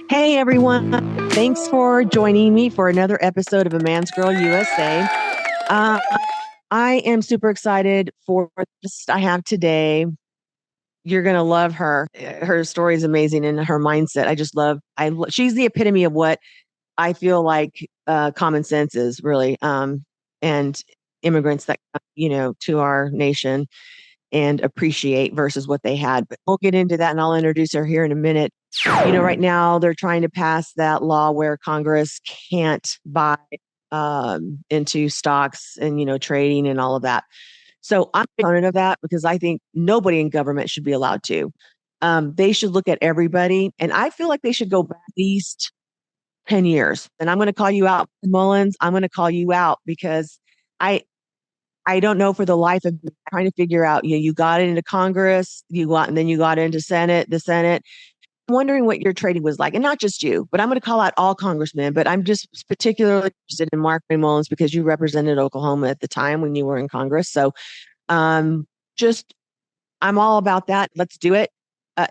Hey everyone, thanks for joining me for another episode of A Man's Girl USA. I am super excited for the guest I have today. You're going to love her. Her story is amazing and her mindset. She's the epitome of what I feel like common sense is really, and immigrants that come, to our nation and appreciate versus what they had. But we'll get into that and I'll introduce her here in a minute. Right now they're trying to pass that law where Congress can't buy into stocks and, trading and all of that. So I'm a proponent of that because I think nobody in government should be allowed to. They should look at everybody. And I feel like they should go back at least 10 years. And I'm going to call you out, Mullins. I'm going to call you out because I don't know for the life of me trying to figure out, you got into Congress, and then you got into the Senate. I'm wondering what your trading was like, and not just you, but I'm going to call out all congressmen, but I'm just particularly interested in Mark Mullins because you represented Oklahoma at the time when you were in Congress. So I'm all about that. Let's do it.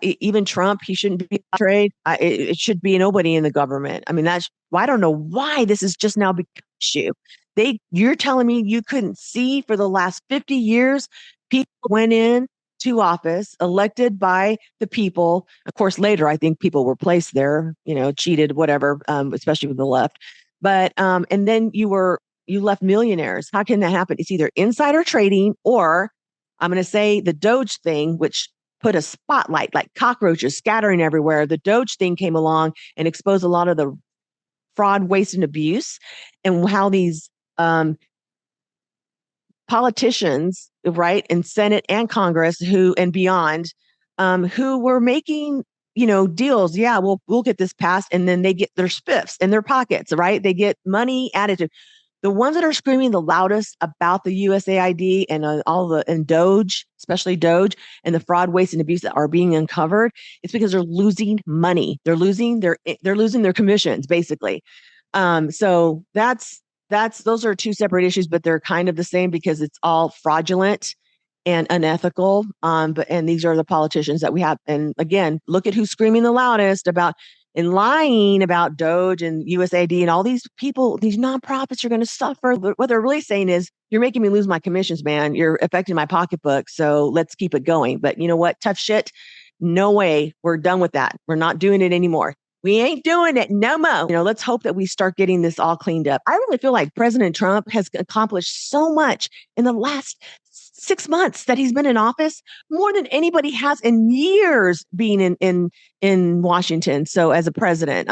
Even Trump, he shouldn't be trade. It should be nobody in the government. I mean, I don't know why this is just now become an issue. You're telling me you couldn't see for the last 50 years, people went in to office elected by the people. Of course, later, I think people were placed there, cheated, whatever, especially with the left. But, and then you left millionaires. How can that happen? It's either insider trading or I'm going to say the Doge thing, which put a spotlight like cockroaches scattering everywhere. The Doge thing came along and exposed a lot of the fraud, waste, and abuse and how these politicians, right, in Senate and Congress and beyond, who were making, deals. Yeah, we'll get this passed. And then they get their spiffs in their pockets, right? They get money added to. The ones that are screaming the loudest about the USAID and and Doge, especially Doge, and the fraud, waste, and abuse that are being uncovered, it's because they're losing money. They're losing their commissions, basically. So those are two separate issues, but they're kind of the same because it's all fraudulent and unethical. And these are the politicians that we have. And again, look at who's screaming the loudest about and lying about Doge and USAID and all these people, these nonprofits are going to suffer. What they're really saying is, you're making me lose my commissions, man. You're affecting my pocketbook. So let's keep it going. But you know what? Tough shit. No way. We're done with that. We're not doing it anymore. We ain't doing it no more. Let's hope that we start getting this all cleaned up. I really feel like President Trump has accomplished so much in the last 6 months that he's been in office, more than anybody has in years being in Washington. So as a president,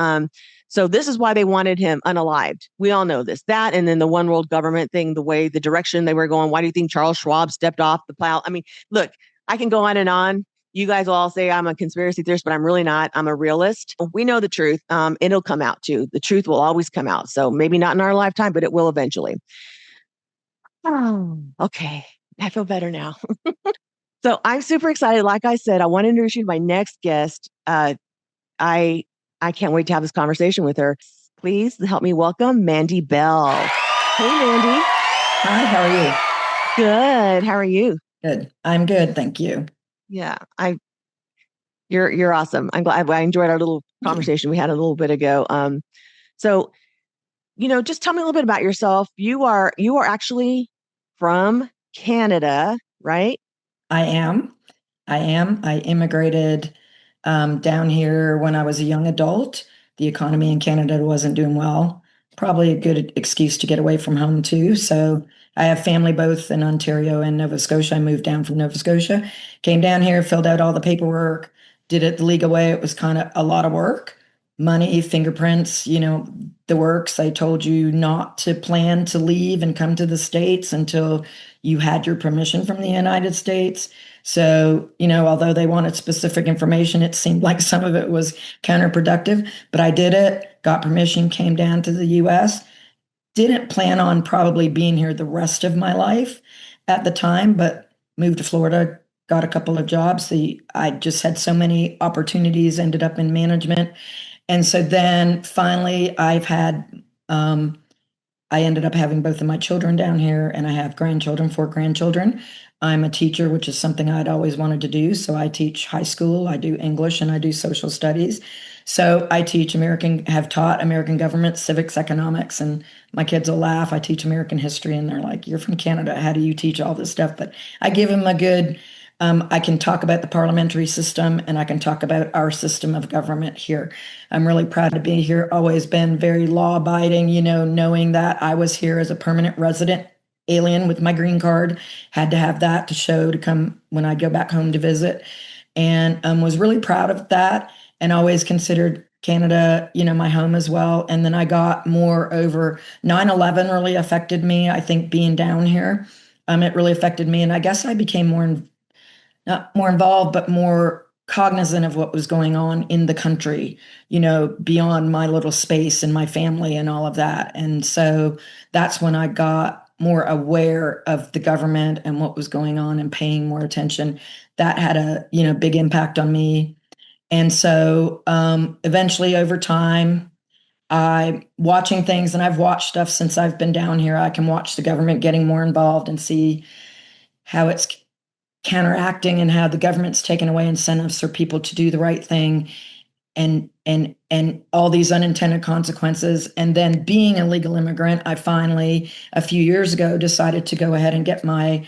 so this is why they wanted him unalived. We all know this, that, and then the one world government thing, the direction they were going. Why do you think Charles Schwab stepped off the plow? I mean, look, I can go on and on. You guys will all say I'm a conspiracy theorist, but I'm really not. I'm a realist. We know the truth. It'll come out too. The truth will always come out. So maybe not in our lifetime, but it will eventually. Oh, okay. I feel better now. So I'm super excited. Like I said, I want to introduce you to my next guest. I can't wait to have this conversation with her. Please help me welcome Mandy Bell. Hey, Mandy. Hi, how are you? Good. How are you? Good. I'm good. Thank you. Yeah, you're awesome. I'm glad I enjoyed our little conversation we had a little bit ago. So, just tell me a little bit about yourself. You are actually from Canada, right? I am. I immigrated down here when I was a young adult. The economy in Canada wasn't doing well. Probably a good excuse to get away from home too. So I have family both in Ontario and Nova Scotia. I moved down from Nova Scotia, came down here, filled out all the paperwork, did it the legal way. It was kind of a lot of work, money, fingerprints, the works. I told you not to plan to leave and come to the States until you had your permission from the United States. So, although they wanted specific information, it seemed like some of it was counterproductive, but I did it, got permission, came down to the US. Didn't plan on probably being here the rest of my life at the time, but moved to Florida, got a couple of jobs. I just had so many opportunities, ended up in management. And so then finally I've had I ended up having both of my children down here, and I have grandchildren, 4 grandchildren. I'm a teacher, which is something I'd always wanted to do. So I teach high school, I do English, and I do social studies. So I teach have taught American government, civics, economics, and my kids will laugh. I teach American history, and they're like, "You're from Canada. How do you teach all this stuff?" But I give them a good, I can talk about the parliamentary system and I can talk about our system of government here. I'm really proud to be here, always been very law abiding, knowing that I was here as a permanent resident alien with my green card, had to have that to show to come when I go back home to visit, and was really proud of that and always considered Canada, my home as well. And then I got more over 9/11 really affected me. I think being down here, it really affected me. And I guess I became not more involved, but more cognizant of what was going on in the country, beyond my little space and my family and all of that. And so that's when I got more aware of the government and what was going on and paying more attention. That had a, big impact on me. And so eventually over time, I watching things, and I've watched stuff since I've been down here. I can watch the government getting more involved and see how it's counteracting and how the government's taken away incentives for people to do the right thing, and all these unintended consequences. And then being a legal immigrant, I finally a few years ago decided to go ahead and get my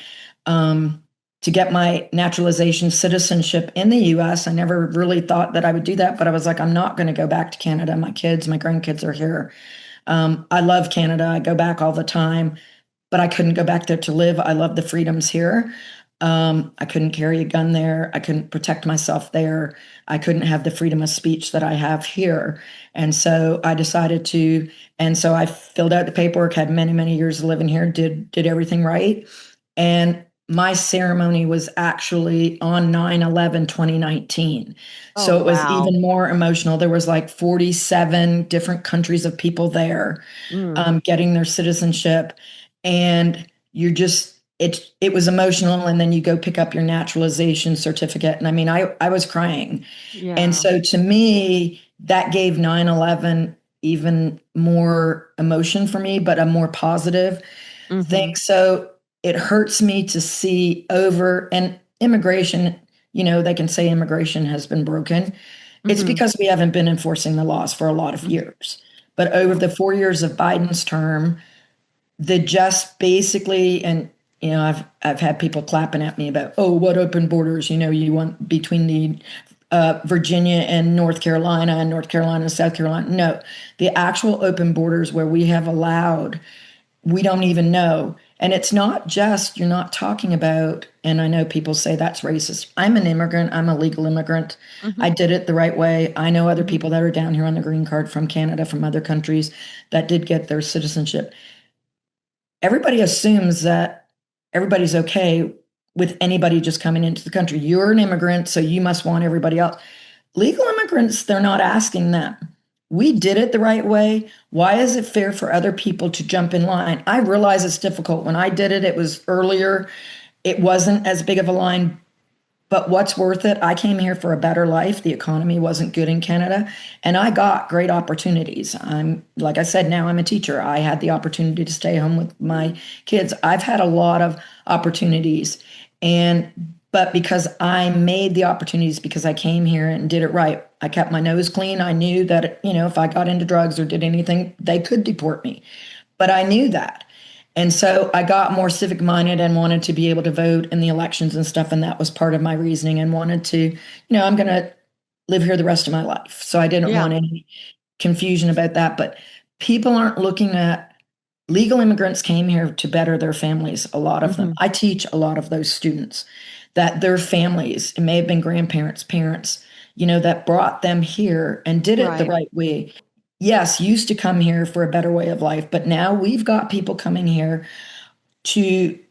naturalization citizenship in the US. I never really thought that I would do that, but I was like, I'm not going to go back to Canada. My grandkids are here. I love Canada. I go back all the time, but I couldn't go back there to live. I love the freedoms here. I couldn't carry a gun there. I couldn't protect myself there. I couldn't have the freedom of speech that I have here. And so I decided to, and so I filled out the paperwork, had many, many years of living here, did everything right. And my ceremony was actually on 9/11, 2019. Oh, So it was wow. even more emotional. There was like 47 different countries of people there, Mm, getting their citizenship. And it was emotional. And then you go pick up your naturalization certificate. And I mean, I was crying. And yeah. so to me, that gave 9/11 even more emotion for me, but a more positive thing. Mm-hmm. So it hurts me to see over and immigration, they can say immigration has been broken. It's Mm-hmm. because we haven't been enforcing the laws for a lot of years. But over Yeah. the 4 years of Biden's term, the just basically, and I've had people clapping at me about, oh, what open borders, you want between the Virginia and North Carolina and North Carolina and South Carolina. No, the actual open borders where we have allowed, we don't even know. And it's not just, you're not talking about, and I know people say that's racist. I'm an immigrant, I'm a legal immigrant. Mm-hmm. I did it the right way. I know other Mm-hmm. people that are down here on the green card from Canada, from other countries that did get their citizenship. Everybody assumes that everybody's okay with anybody just coming into the country. You're an immigrant, so you must want everybody else. Legal immigrants, they're not asking that. We did it the right way. Why is it fair for other people to jump in line? I realize it's difficult. When I did it, it was earlier. It wasn't as big of a line, but what's worth it? I came here for a better life. The economy wasn't good in Canada, and I got great opportunities. Like I said, now I'm a teacher. I had the opportunity to stay home with my kids. I've had a lot of opportunities, but because I made the opportunities because I came here and did it right. I kept my nose clean. I knew that, if I got into drugs or did anything, they could deport me. But I knew that. And so I got more civic minded and wanted to be able to vote in the elections and stuff. And that was part of my reasoning, and wanted to, I'm going to live here the rest of my life. So I didn't Yeah. want any confusion about that. But people aren't looking at legal immigrants came here to better their families, a lot of them. Mm-hmm. I teach a lot of those students that their families, it may have been grandparents, parents, that brought them here and did it the Right. right way. Yes, used to come here for a better way of life, but now we've got people coming here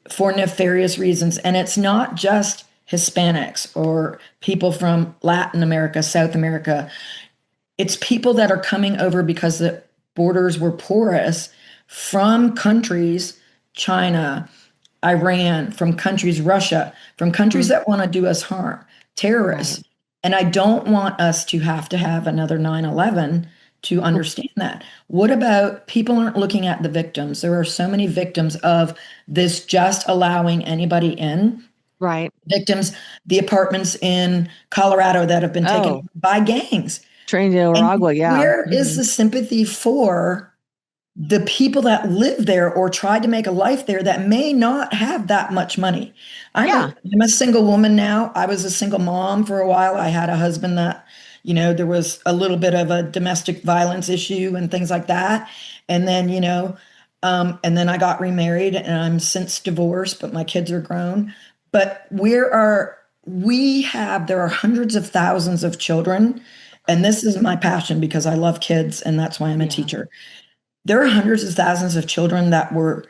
for nefarious reasons. And it's not just Hispanics or people from Latin America, South America. It's people that are coming over because the borders were porous from countries, China, Iran, from countries, Russia, from countries Mm-hmm. that want to do us harm, Right. terrorists. And I don't want us to have another 9/11 to understand that. What about people aren't looking at the victims? There are so many victims of this just allowing anybody in. Right. Victims, the apartments in Colorado that have been taken Oh, by gangs. Trinidad, And Nicaragua. Yeah. where is the sympathy for the people that live there or tried to make a life there that may not have that much money? Yeah. I'm a single woman now. I was a single mom for a while. I had a husband that, there was a little bit of a domestic violence issue and things like that. And then, and then I got remarried and I'm since divorced, but my kids are grown. But there are hundreds of thousands of children. And this is my passion because I love kids and that's why I'm a teacher. There are hundreds of thousands of children that were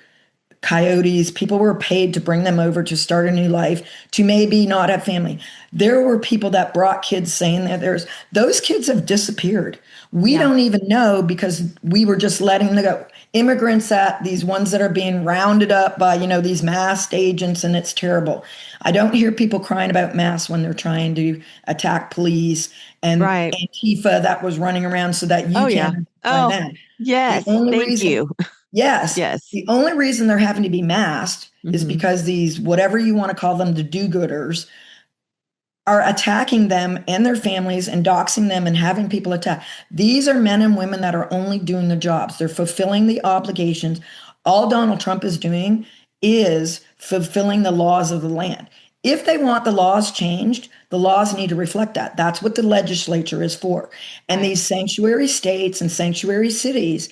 coyotes. People were paid to bring them over to start a new life, to maybe not have family. There were people that brought kids saying that those kids have disappeared. We don't even know because we were just letting them go. Immigrants, these ones that are being rounded up by, these masked agents, and it's terrible. I don't hear people crying about masks when they're trying to attack police and Antifa that was running around so that you can't find them. Yes. Thank you. Yes. Yes. The only reason they're having to be masked is because these, whatever you want to call them, the do-gooders, are attacking them and their families and doxing them and having people attack. These are men and women that are only doing the jobs. They're fulfilling the obligations. All Donald Trump is doing is fulfilling the laws of the land. If they want the laws changed, the laws need to reflect that. That's what the legislature is for. And these sanctuary states and sanctuary cities,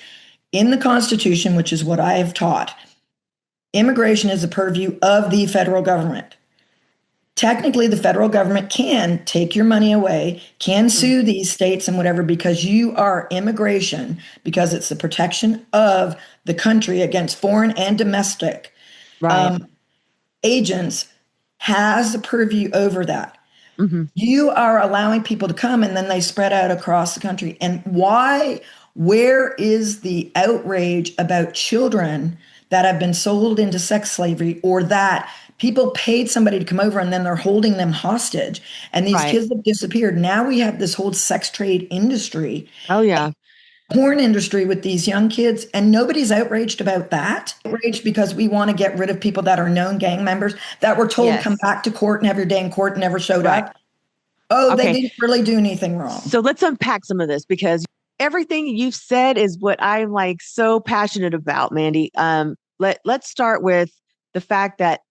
in the Constitution, which is what I have taught, immigration is the purview of the federal government. Technically, the federal government can take your money away, can sue these states and whatever, because you are immigration, because it's the protection of the country against foreign and domestic agents, has the purview over that. You are allowing people to come and then they spread out across the country. And where is the outrage about children that have been sold into sex slavery, or that people paid somebody to come over and then they're holding them hostage and these kids have disappeared? Now we have this whole sex trade industry. Oh, yeah. Porn industry with these young kids, and nobody's outraged about that. Outraged because we want to get rid of people that are known gang members that were told come back to court and have your day in court and never showed up. Oh, they didn't really do anything wrong. So let's unpack some of this, because everything you've said is what I'm like so passionate about, Mandy. Let's start with the fact that,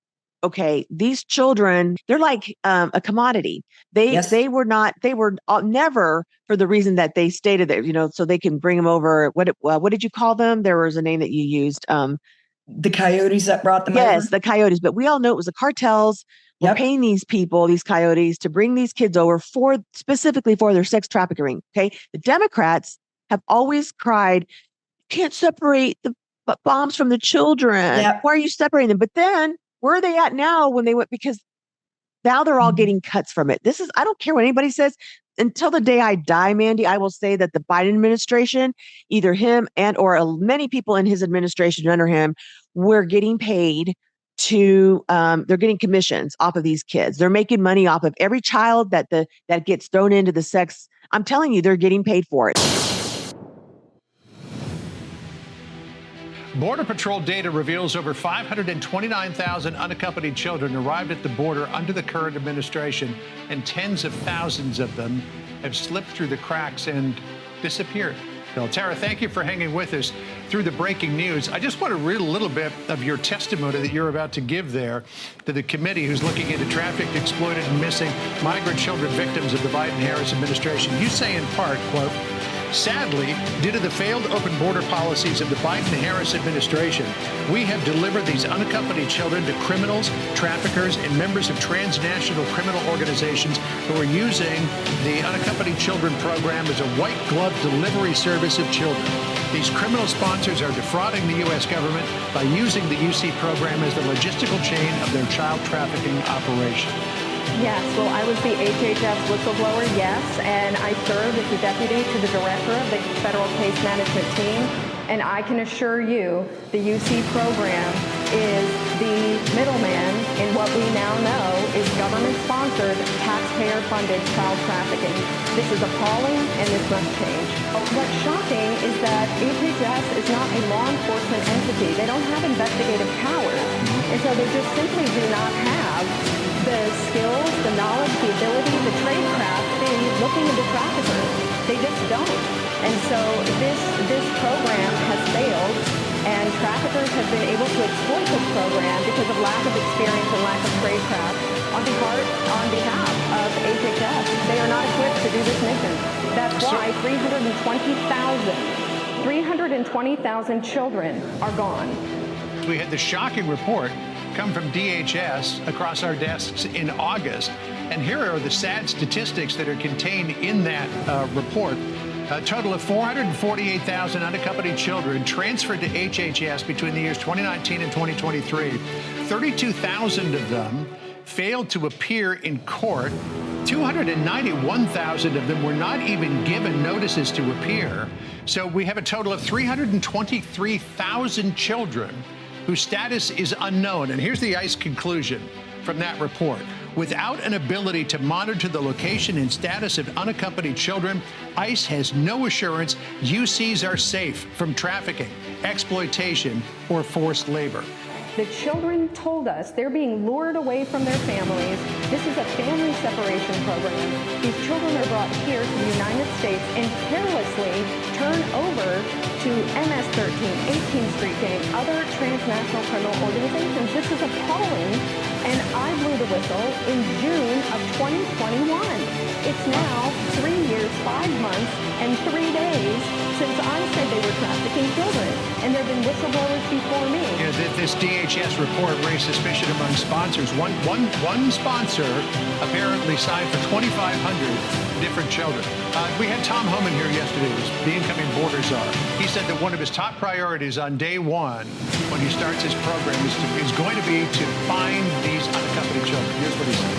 okay, these children, they're like a commodity. They were never, for the reason that they stated there, so they can bring them over. What did you call them? There was a name that you used. The coyotes that brought them over? Yes, the coyotes. But we all know it was the cartels were paying these people, these coyotes, to bring these kids over specifically for their sex trafficking. Okay. The Democrats have always cried, can't separate the bombs from the children. Why are you separating them? But then where are they at now when they went? Because now they're all getting cuts from it. I don't care what anybody says. Until the day I die, Mandy, I will say that the Biden administration, either him or many people in his administration under him, were getting paid they're getting commissions off of these kids. They're making money off of every child that gets thrown into the sex. I'm telling you, they're getting paid for it. Border Patrol data reveals over 529,000 unaccompanied children arrived at the border under the current administration, and tens of thousands of them have slipped through the cracks and disappeared. Well, Tara, thank you for hanging with us through the breaking news. I just want to read a little bit of your testimony that you're about to give there to the committee who's looking into trafficked, exploited, and missing migrant children victims of the Biden-Harris administration. You say in part, quote, sadly, due to the failed open border policies of the Biden-Harris administration, we have delivered these unaccompanied children to criminals, traffickers, and members of transnational criminal organizations who are using the unaccompanied children program as a white glove delivery service of children. These criminal sponsors are defrauding the U.S. government by using the UC program as the logistical chain of their child trafficking operation. Yes, well, I was the HHS whistleblower, yes, and I served as the deputy to the director of the federal case management team, and I can assure you the UC program is the middleman in what we now know is government-sponsored sponsored, taxpayer-funded child trafficking. This is appalling, and this must change. What's shocking is that HHS is not a law enforcement entity. They don't have investigative powers, and so they just simply do not have the skills, the knowledge, the ability, the tradecraft in looking into traffickers. They just don't. And so this program has failed, and traffickers have been able to exploit this program because of lack of experience and lack of tradecraft on behalf of HHS. They are not equipped to do this mission. That's why 320,000 children are gone. We had the shocking report come from DHS across our desks in August. And here are the sad statistics that are contained in that report. A total of 448,000 unaccompanied children transferred to HHS between the years 2019 and 2023. 32,000 of them failed to appear in court. 291,000 of them were not even given notices to appear. So we have a total of 323,000 children whose status is unknown. And here's the ICE conclusion from that report. Without an ability to monitor the location and status of unaccompanied children, ICE has no assurance UCs are safe from trafficking, exploitation, or forced labor. The children told us they're being lured away from their families. This is a family separation program. These children are brought here to the United States and carelessly turned over to MS-13, 18th Street Gang, other transnational criminal organizations. This is appalling, and I blew the whistle in June of 2021. It's now 3 years, 5 months, and 3 days since I said they were trafficking children, and there have been whistleblowers before me. Yeah, this DHS report raised suspicion among sponsors. One sponsor apparently signed for 2,500 different children. We had Tom Homan here yesterday, the incoming border czar. He said that one of his top priorities on day one, when he starts his program, is going to be to find these unaccompanied children. Here's what he said.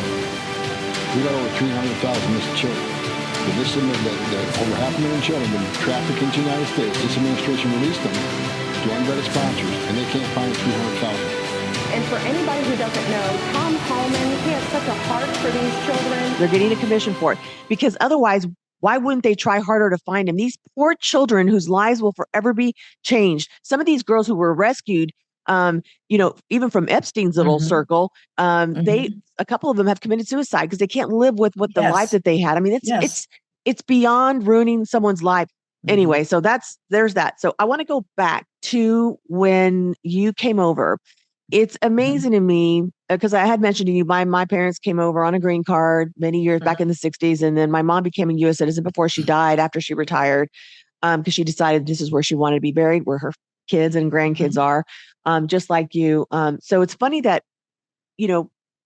We got over 300,000 missing children. The over 500,000 children have been trafficked into the United States. This administration released them to unvetted sponsors, and they can't find 300,000. And for anybody who doesn't know, Tom Homan, he has such a heart for these children. They're getting a commission for it because otherwise, why wouldn't they try harder to find him? These poor children whose lives will forever be changed. Some of these girls who were rescued, even from Epstein's little circle, a couple of them have committed suicide because they can't live with what the life that they had. I mean, it's beyond ruining someone's life. Anyway, so there's that. So I want to go back to when you came over. It's amazing to me because I had mentioned to you, my parents came over on a green card many years back in the 60s. And then my mom became a U.S. citizen before she died, after she retired, because she decided this is where she wanted to be buried, where her kids and grandkids are, just like you. So it's funny that,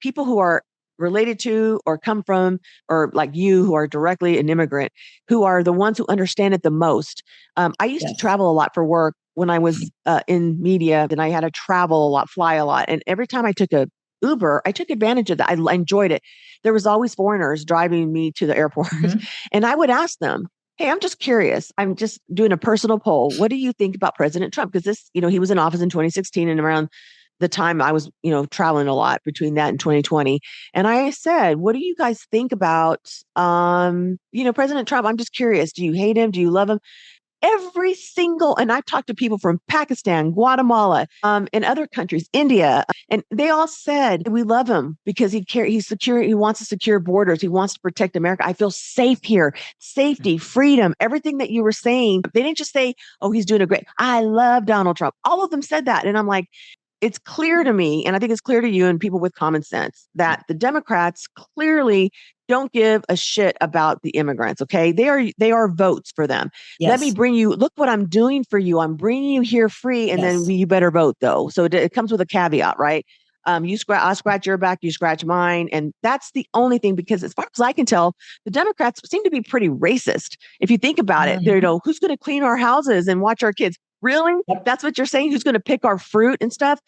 people who are related to or come from, or like you, who are directly an immigrant, who are the ones who understand it the most. I used to travel a lot for work when I was in media, then I had to travel a lot, fly a lot. And every time I took a Uber, I took advantage of that. I enjoyed it. There was always foreigners driving me to the airport. And I would ask them, hey, I'm just curious. I'm just doing a personal poll. What do you think about President Trump? Because this, he was in office in 2016, and around the time I was, traveling a lot between that and 2020. And I said, what do you guys think about, President Trump? I'm just curious. Do you hate him? Do you love him? Every single, and I've talked to people from Pakistan, Guatemala, and other countries, India, and they all said, we love him because he's secure. He wants to secure borders. He wants to protect America. I feel safe here. Safety, freedom, everything that you were saying. They didn't just say, oh, he's doing a great, I love Donald Trump. All of them said that. And I'm like, it's clear to me, and I think it's clear to you and people with common sense, that the Democrats clearly don't give a shit about the immigrants. Okay. They are votes for them. Let me bring you, look what I'm doing for you. I'm bringing you here free. And then you better vote though. So it comes with a caveat, right? I'll scratch your back, you scratch mine. And that's the only thing, because as far as I can tell, the Democrats seem to be pretty racist. If you think about it, they're, who's going to clean our houses and watch our kids? Really? That's what you're saying? Who's going to pick our fruit and stuff?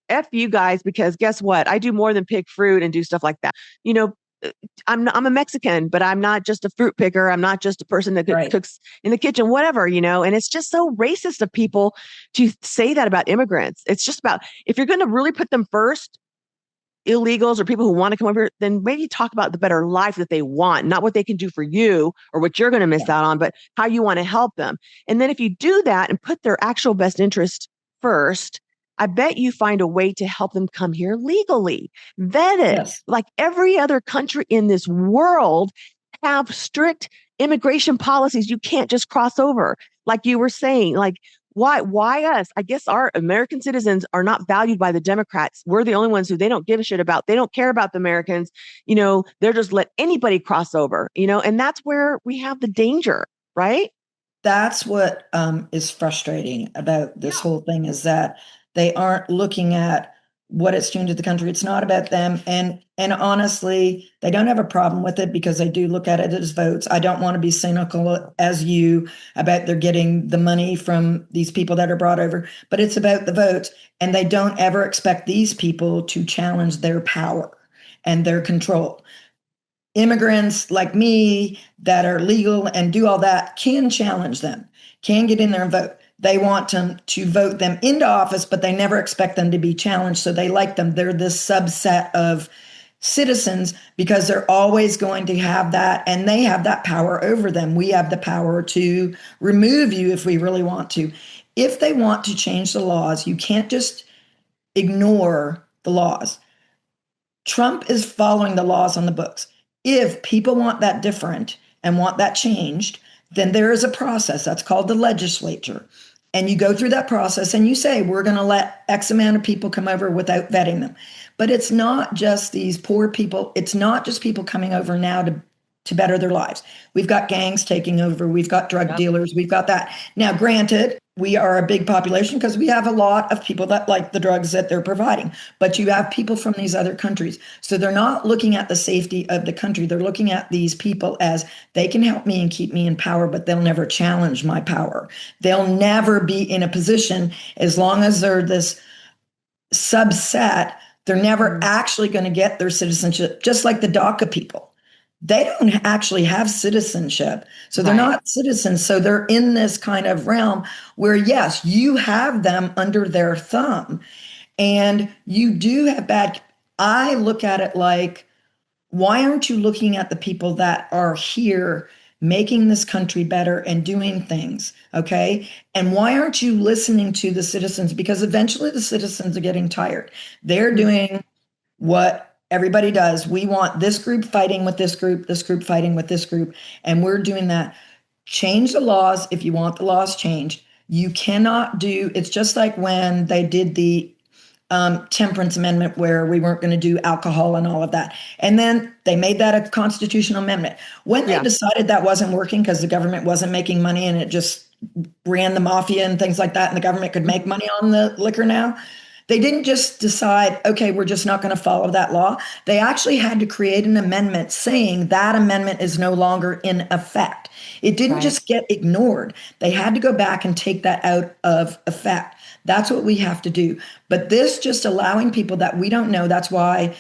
F you guys, because guess what? I do more than pick fruit and do stuff like that. I'm a Mexican, but I'm not just a fruit picker. I'm not just a person that cooks in the kitchen, whatever, and it's just so racist of people to say that about immigrants. It's just about, if you're going to really put them first, illegals or people who want to come over here, then maybe talk about the better life that they want, not what they can do for you or what you're going to miss out on, but how you want to help them. And then if you do that and put their actual best interest first, I bet you find a way to help them come here legally, vetted, Yes. like every other country in this world have strict immigration policies. You can't just cross over. Like you were saying, like, why us? I guess our American citizens are not valued by the Democrats. We're the only ones who they don't give a shit about. They don't care about the Americans. They're just let anybody cross over, and that's where we have the danger, right? That's what is frustrating about this whole thing, is that they aren't looking at what it's doing to the country. It's not about them. And honestly, they don't have a problem with it because they do look at it as votes. I don't want to be cynical as you about they're getting the money from these people that are brought over, but it's about the votes. And they don't ever expect these people to challenge their power and their control. Immigrants like me that are legal and do all that can challenge them, can get in there and vote. They want them to vote them into office, but they never expect them to be challenged. So they like them. They're this subset of citizens because they're always going to have that, and they have that power over them. We have the power to remove you if we really want to. If they want to change the laws, you can't just ignore the laws. Trump is following the laws on the books. If people want that different and want that changed, then there is a process that's called the legislature. And you go through that process and you say, we're going to let X amount of people come over without vetting them. But it's not just these poor people. It's not just people coming over now to better their lives. We've got gangs taking over. We've got drug dealers. We've got that. Now, granted, we are a big population because we have a lot of people that like the drugs that they're providing. But you have people from these other countries. So they're not looking at the safety of the country. They're looking at these people as they can help me and keep me in power, but they'll never challenge my power. They'll never be in a position, as long as they're this subset, they're never actually going to get their citizenship, just like the DACA people. They don't actually have citizenship. So they're not citizens. So they're in this kind of realm where, yes, you have them under their thumb and you do have bad. I look at it like, why aren't you looking at the people that are here making this country better and doing things? Okay. And why aren't you listening to the citizens? Because eventually the citizens are getting tired. They're doing what everybody does. We want this group fighting with this group fighting with this group, and we're doing that. Change the laws if you want the laws changed. You cannot do, it's just like when they did the temperance amendment where we weren't going to do alcohol and all of that. And then they made that a constitutional amendment. When they decided that wasn't working because the government wasn't making money and it just ran the mafia and things like that, and the government could make money on the liquor now, they didn't just decide, okay, we're just not going to follow that law. They actually had to create an amendment saying that amendment is no longer in effect. It didn't just get ignored. They had to go back and take that out of effect. That's what we have to do. But this just allowing people that we don't know, that's why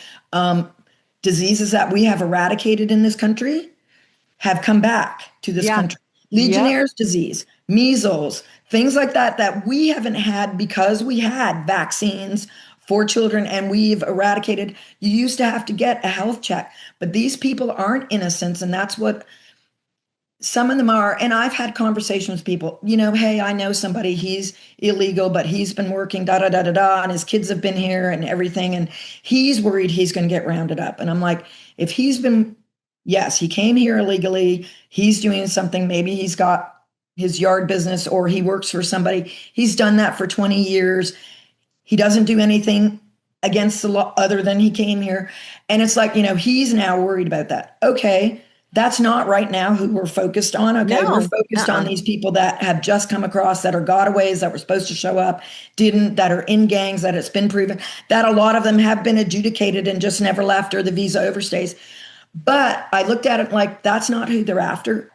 diseases that we have eradicated in this country have come back to this country. Legionnaire's disease, measles, things like that, that we haven't had because we had vaccines for children and we've eradicated. You used to have to get a health check, but these people aren't innocents. And that's what some of them are. And I've had conversations with people, hey, I know somebody, he's illegal, but he's been working, and his kids have been here and everything. And he's worried he's going to get rounded up. And I'm like, if he's been, yes, he came here illegally, he's doing something, maybe he's got his yard business or he works for somebody. He's done that for 20 years. He doesn't do anything against the law other than he came here. And it's like, he's now worried about that. Okay, that's not right now who we're focused on. Okay, we're focused on these people that have just come across, that are gotaways, that were supposed to show up, didn't, that are in gangs, that it's been proven that a lot of them have been adjudicated and just never left or the visa overstays. But I looked at it like, that's not who they're after.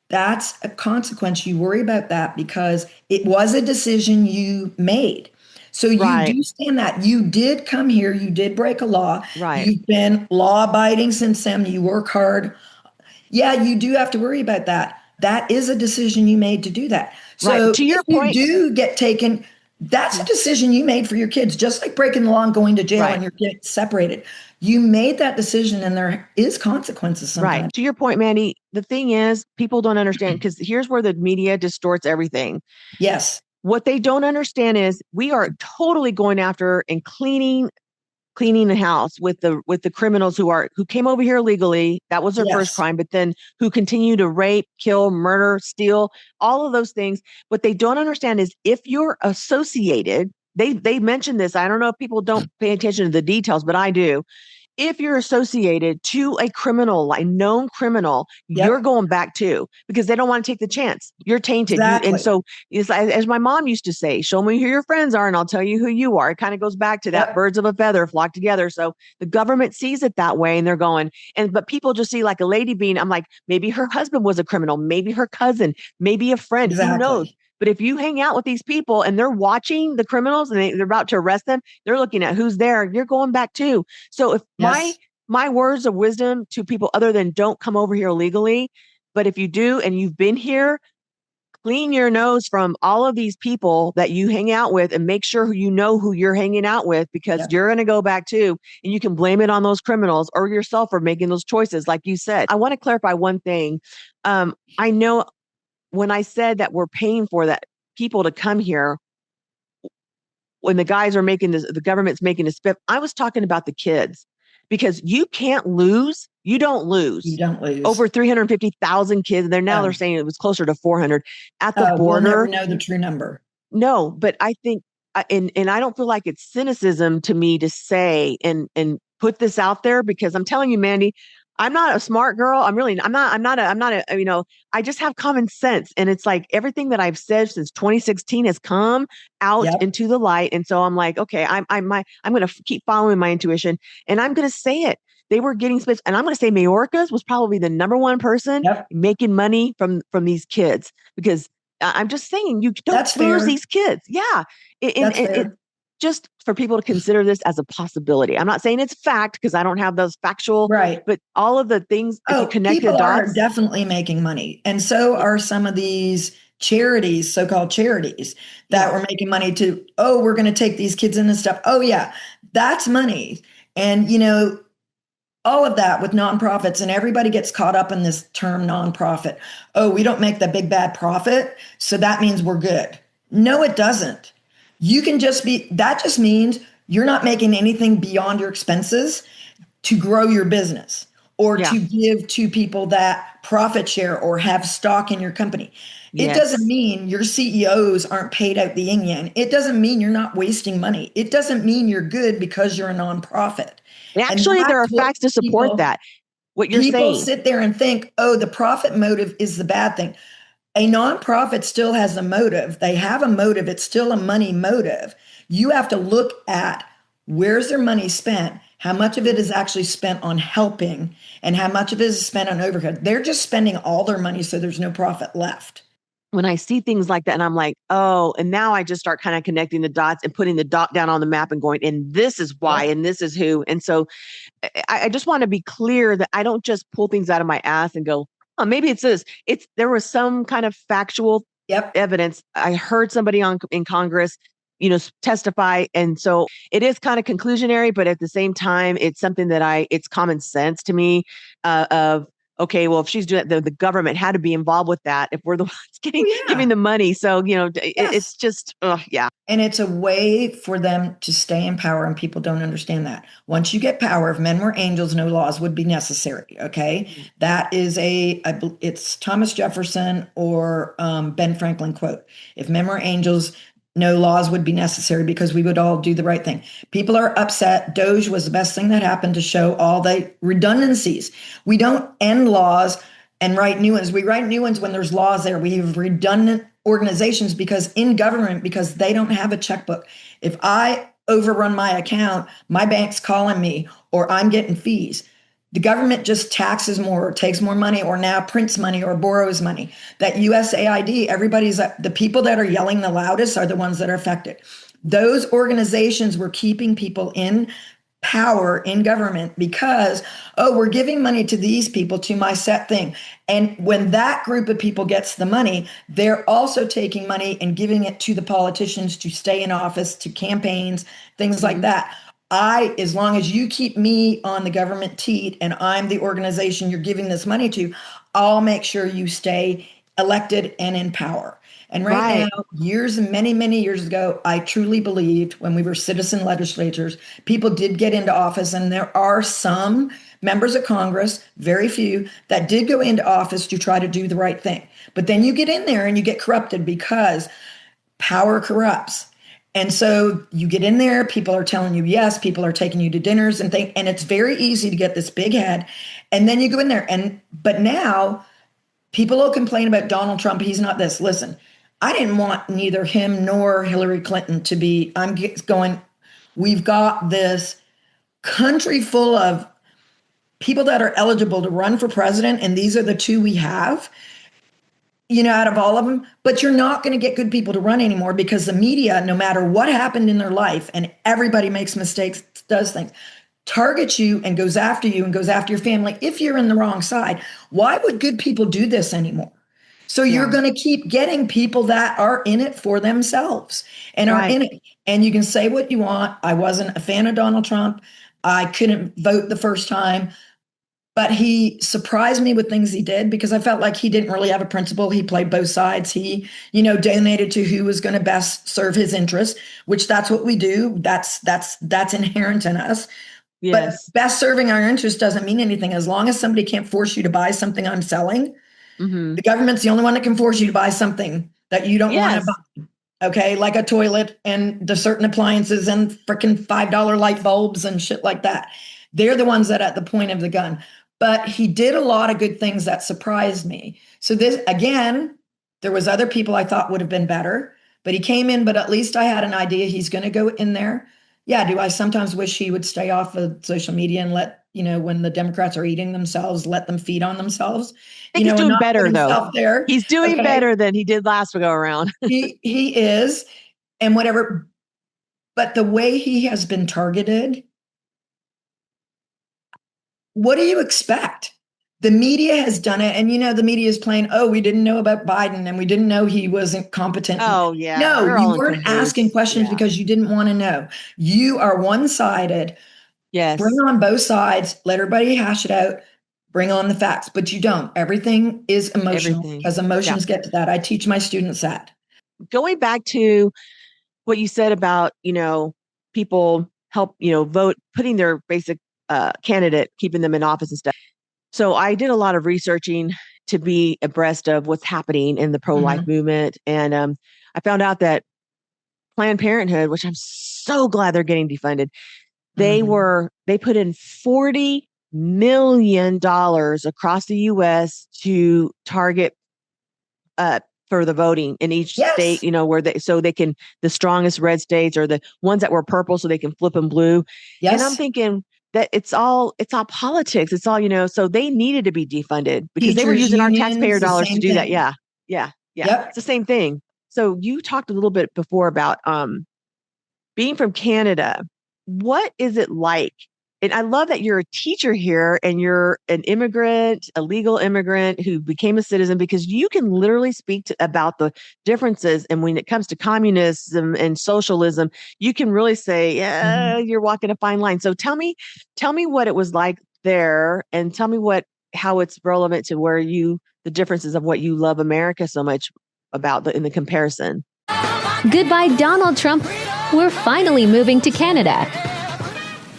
That's a consequence. You worry about that because it was a decision you made. So you do stand that. You did come here. You did break a law. You've been law abiding since then. You work hard. Yeah, you do have to worry about that. That is a decision you made to do that. So to your if point, you do get taken, That's a decision you made for your kids, just like breaking the law and going to jail Right. and you're getting separated. You made that decision and there is consequences sometimes. Right. To your point, Mandy, the thing is, people don't understand because here's where the media distorts everything. Yes. What they don't understand is we are totally going after and cleaning the house with the criminals who came over here illegally. That was their first Yes. crime, but then who continue to rape, kill, murder, steal, all of those things. What they don't understand is if you're associated, they mentioned this. I don't know if people don't pay attention to the details, but I do. If you're associated to a criminal, a known criminal, you're Yep. going back too because they don't want to take the chance. You're tainted. And Exactly. so it's as my mom used to say, show me who your friends are and I'll tell you who you are. It kind of goes back to that Yep. birds of a feather flock together. So the government sees it that way and they're going, but people just see like a lady being, I'm like, maybe her husband was a criminal, maybe her cousin, maybe a friend, who knows? Exactly. But if you hang out with these people and they're watching the criminals and they're about to arrest them, they're looking at who's there, you're going back too. So if Yes. my words of wisdom to people other than don't come over here illegally, but if you do and you've been here, clean your nose from all of these people that you hang out with and make sure you know who you're hanging out with because Yep. you're going to go back too. And you can blame it on those criminals or yourself for making those choices. Like you said, I want to clarify one thing. I know when I said that we're paying for that people to come here, when the guys are making this, the government's making a spip, I was talking about the kids because you can't lose. You don't lose. You don't lose. Over 350,000 kids. They're saying it was closer to 400 at the border. We'll never know the true number. No, but I think, and I don't feel like it's cynicism to me to say and put this out there because I'm telling you, Mandy, I'm not a smart girl. I'm not a, I just have common sense. And it's like everything that I've said since 2016 has come out Yep. into the light. And so I'm like, okay, I'm going to keep following my intuition and I'm going to say it. They were getting space. And I'm going to say Mayorkas was probably the number one person Yep. making money from these kids because I'm just saying you don't That's lose fair. these kids. Yeah. That's fair. Just for people to consider this as a possibility. I'm not saying it's fact because I don't have those factual, Right. but all of the things, if you connect the people are dots. definitely making money. And so are some of these charities, so-called charities that were making money too. Oh, we're going to take these kids in and stuff. Oh yeah, that's money. And all of that with nonprofits, and everybody gets caught up in this term nonprofit. Oh, we don't make the big bad profit, so that means we're good. No, it doesn't. You can that just means you're not making anything beyond your expenses to grow your business or to give to people that profit share or have stock in your company. It doesn't mean your CEOs aren't paid out the yin-yang. It doesn't mean you're not wasting money. It doesn't mean you're good because you're a nonprofit. And actually, there are facts to support that. What you're saying. People sit there and think, oh, the profit motive is the bad thing. A nonprofit still has a motive. They have a motive. It's still a money motive. You have to look at where's their money spent, how much of it is actually spent on helping, and how much of it is spent on overhead. They're just spending all their money so there's no profit left. When I see things like that and I'm like, oh, and now I just start kind of connecting the dots and putting the dot down on the map and going, and this is why, and this is who. And so I just want to be clear that I don't just pull things out of my ass and go, oh, maybe it's this. There was some kind of factual evidence. I heard somebody in Congress, testify. And so it is kind of conclusionary, but at the same time, it's something that it's common sense to me of, okay, well, if she's doing it, the government had to be involved with that if we're the ones giving the money. So, it's just, And it's a way for them to stay in power, and people don't understand that. Once you get power, if men were angels, no laws would be necessary, okay? Mm-hmm. That is it's Thomas Jefferson or Ben Franklin quote. If men were angels, no laws would be necessary because we would all do the right thing. People are upset. Doge was the best thing that happened to show all the redundancies. We don't end laws and write new ones. We write new ones when there's laws there. We have redundant organizations because they don't have a checkbook. If I overrun my account, my bank's calling me or I'm getting fees. The government just taxes more or takes more money or now prints money or borrows money. That USAID, the people that are yelling the loudest are the ones that are affected. Those organizations were keeping people in power in government because, oh, we're giving money to these people to my set thing. And when that group of people gets the money, they're also taking money and giving it to the politicians to stay in office, to campaigns, things like that. As long as you keep me on the government teat and I'm the organization you're giving this money to, I'll make sure you stay elected and in power. And right now, many, many years ago, I truly believed when we were citizen legislators, people did get into office, and there are some members of Congress, very few, that did go into office to try to do the right thing. But then you get in there and you get corrupted because power corrupts. And so you get in there, people are telling you yes, people are taking you to dinners and things, and it's very easy to get this big head. And then you go in there, but now people will complain about Donald Trump. He's not this. Listen, I didn't want neither him nor Hillary Clinton to be, we've got this country full of people that are eligible to run for president, and these are the two we have, out of all of them. But you're not going to get good people to run anymore because the media, no matter what happened in their life, and everybody makes mistakes, does things, targets you and goes after you and goes after your family if you're in the wrong side. Why would good people do this anymore? So you're going to keep getting people that are in it for themselves and are in it. And you can say what you want. I wasn't a fan of Donald Trump. I couldn't vote the first time, but he surprised me with things he did because I felt like he didn't really have a principle. He played both sides. He, donated to who was going to best serve his interests, which that's what we do. That's inherent in us. Yes. But best serving our interests doesn't mean anything. As long as somebody can't force you to buy something I'm selling, the government's the only one that can force you to buy something that you don't want to buy. Okay, like a toilet and the certain appliances and freaking $5 light bulbs and shit like that. They're the ones that are at the point of the gun. But he did a lot of good things that surprised me. So this, again, there was other people I thought would have been better, but he came in, but at least I had an idea he's going to go in there. Yeah, do I sometimes wish he would stay off of social media and let, when the Democrats are eating themselves, let them feed on themselves. I think he's doing better, though. He's doing better than he did last go around. He is, and whatever. But the way he has been targeted, what do you expect? The media has done it, and the media is playing, oh, we didn't know about Biden, and we didn't know he wasn't competent. Oh, yeah. No, you weren't asking questions because you didn't want to know. You are one-sided. Yes. Bring on both sides. Let everybody hash it out. Bring on the facts, but you don't. Everything is emotional because emotions get to that. I teach my students that. Going back to what you said about, people help, vote, putting their basic candidate, keeping them in office and stuff. So I did a lot of researching to be abreast of what's happening in the pro-life movement. And I found out that Planned Parenthood, which I'm so glad they're getting defunded, they put in $40 million across the U.S. to target for the voting in each state, where they can, the strongest red states or the ones that were purple so they can flip them blue. Yes. And I'm thinking that it's all politics. It's all, so they needed to be defunded because they were using our taxpayer dollars to do that. Yeah. Yep. It's the same thing. So you talked a little bit before about being from Canada. What is it like? And I love that you're a teacher here and you're an immigrant, a legal immigrant who became a citizen, because you can literally speak about the differences. And when it comes to communism and socialism, you can really say, you're walking a fine line. So tell me what it was like there, and tell me how it's relevant to the differences of what you love America so much about in the comparison. Goodbye, Donald Trump. We're finally moving to Canada.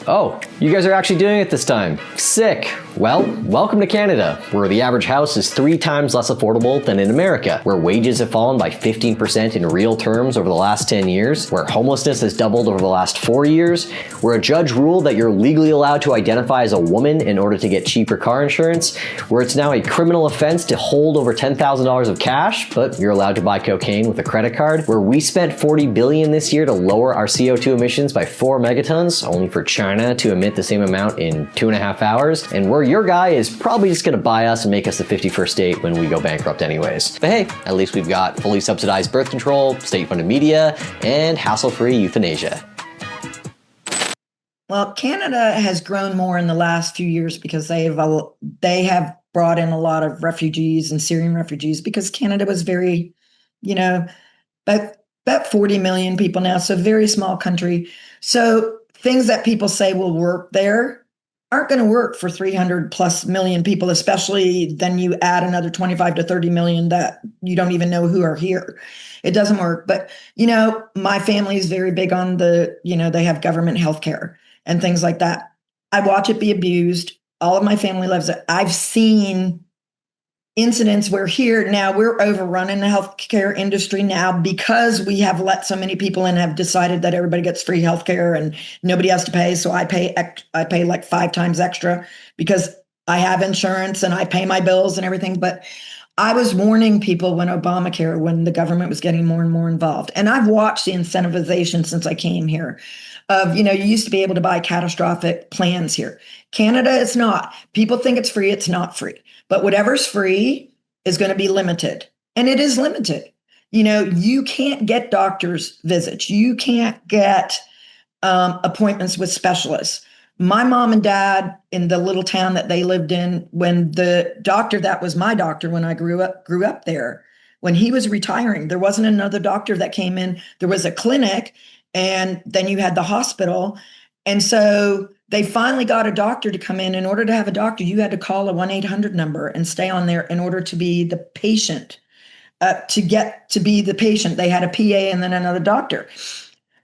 Oh, you guys are actually doing it this time. Sick. Well, welcome to Canada, where the average house is 3 times less affordable than in America, where wages have fallen by 15% in real terms over the last 10 years, where homelessness has doubled over the last 4 years, where a judge ruled that you're legally allowed to identify as a woman in order to get cheaper car insurance, where it's now a criminal offense to hold over $10,000 of cash, but you're allowed to buy cocaine with a credit card, where we spent $40 billion this year to lower our CO2 emissions by 4 megatons, only for China to emit the same amount in 2.5 hours, and where your guy is probably just going to buy us and make us the 51st state when we go bankrupt anyways. But hey, at least we've got fully subsidized birth control, state-funded media, and hassle-free euthanasia. Well, Canada has grown more in the last few years because they have brought in a lot of refugees and Syrian refugees because Canada was very, you know, about 40 million people now, so very small country. So things that people say will work there aren't going to work for 300 plus million people, especially then you add another 25 to 30 million that you don't even know who are here. It doesn't work. But, my family is very big on they have government health care and things like that. I watch it be abused. All of my family loves it. I've seen incidents where here now we're overrunning the healthcare industry now because we have let so many people in, have decided that everybody gets free healthcare and nobody has to pay. So I pay like 5 times extra because I have insurance and I pay my bills and everything. But I was warning people when the government was getting more and more involved. And I've watched the incentivization since I came here of, you used to be able to buy catastrophic plans here. Canada, it's not. People think it's free. It's not free. But whatever's free is going to be limited. And it is limited. You can't get doctor's visits. You can't get appointments with specialists. My mom and dad in the little town that they lived in, when the doctor that was my doctor when I grew up there, when he was retiring, there wasn't another doctor that came in. There was a clinic and then you had the hospital. And so they finally got a doctor to come in. In order to have a doctor, you had to call a 1-800 number and stay on there in order to be the patient. To get to be the patient, they had a PA and then another doctor.